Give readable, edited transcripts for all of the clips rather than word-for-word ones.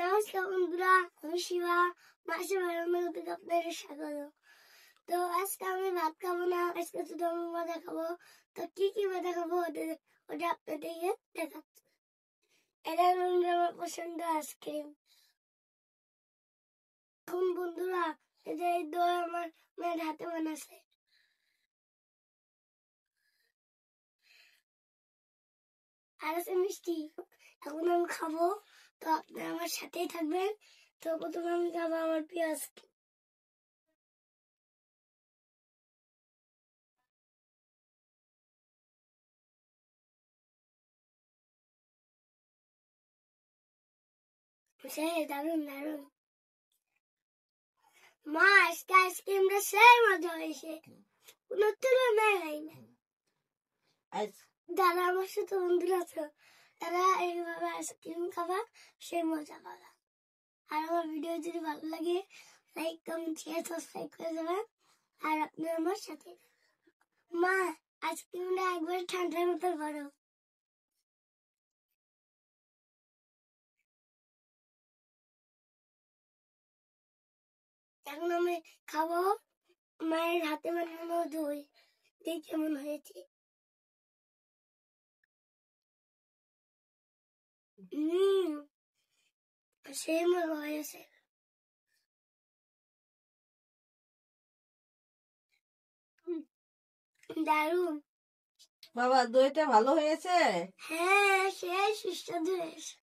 নমস্কার বন্ধুরা, আমি শিবা। মাসে রান্নার থেকে আপনাদের স্বাগত। তো আজকে আমি ভাত খাবো না, আজকে শুধু আমি মজা খাবো। তো কি কি মজা খাবো ওটা আপনাদেরকে দেখাচ্ছি। এটা আমার পছন্দ আইসক্রিম। এখন বন্ধুরা, এই দই আমার মেয়ের হাতে বানাচ্ছে। আর আছে মিষ্টি। এখন আমি খাবো, তো আপনারা আমার সাথেই থাকবেন। তো প্রথমে আমি খাবো আমার প্রিয় আইসক্রিম। দারুন দারুন। মা, আজকে আইসক্রিমটা সেই মজা হয়েছে, কোনো তুলনায় হয় না। যারা আমার সাথে বন্ধুরা আছে, তারা এইভাবে আইসক্রিম খাবা, সেই মজা পাবা। আর আমার ভিডিও যদি ভালো লাগে, লাইক কমেন্ট শেয়ার সাবস্ক্রাইব করে দেবেন। আর আপনি আমার সাথে। মা, আইসক্রিমটা একবার ঠান্ডার মতো করো। এখন আমি খাবো মায়ের হাতে বানানো দই। দেখি কেমন হয়েছে। সেই মজা হয়েছে। দারুন বাবা, দইটা ভালো হয়েছে? হ্যাঁ, সেই সুস্বাদু হয়েছে।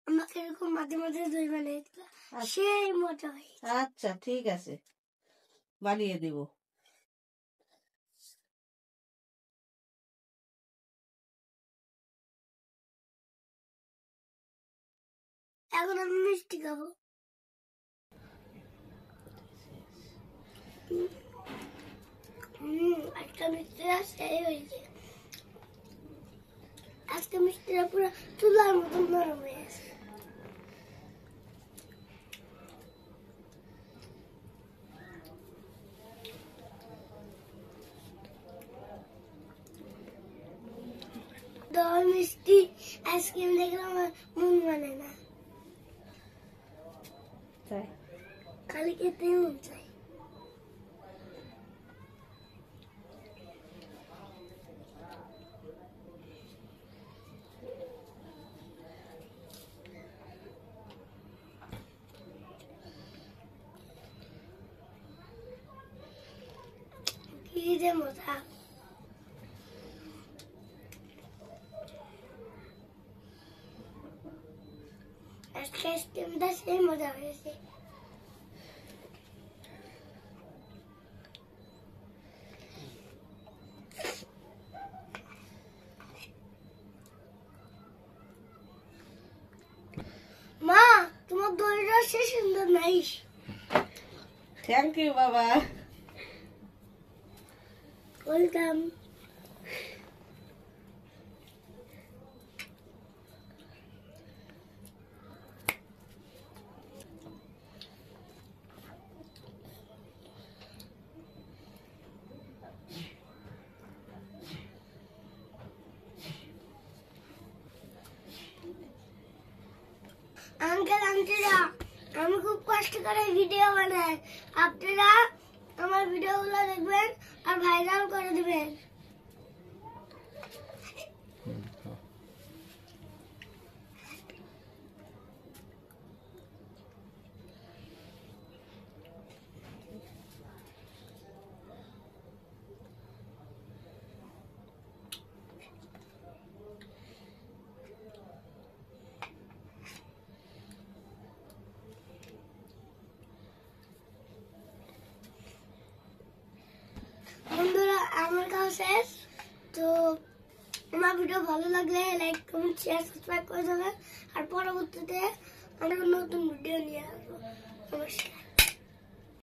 আমাকে এরকম মাঝে মাঝে দই বানিয়ে দিবা, সেই মজা হয়েছে। আচ্ছা, ঠিক আছে, বানিয়ে দিব। এখন আমি মিষ্টি খাবো। আজকে মিষ্টিটা সেই হয়েছে। আজকে মিষ্টিটা পুরো চুলার মতন নরম হয়ে গেছে। দই মিষ্টি আইসক্রিম দেখলে আমার মন মানে না, খালি খেতে মন চাই। কি যে মজা। আজকে আইসক্রিমটা সেই মজা হয়েছে। মা, তোমার দইটা সে সুন্দর নাইস। থ্যাংক ইউ বাবা। ওয়েলকাম। আঙ্কেল আন্টিরা, আমি খুব কষ্ট করে ভিডিও বানাই। আপনারা আমার ভিডিওগুলো দেখবেন আর ভাইরাল করে দিবেন। বন্ধুরা, আমার খাওয়া শেষ। তো আমার ভিডিও ভালো লাগলে লাইক কমেন্ট শেয়ার সাবস্ক্রাইব করে দেবেন। আর পরবর্তীতে আমরা নতুন ভিডিও নিয়ে আসবো। নমস্কার।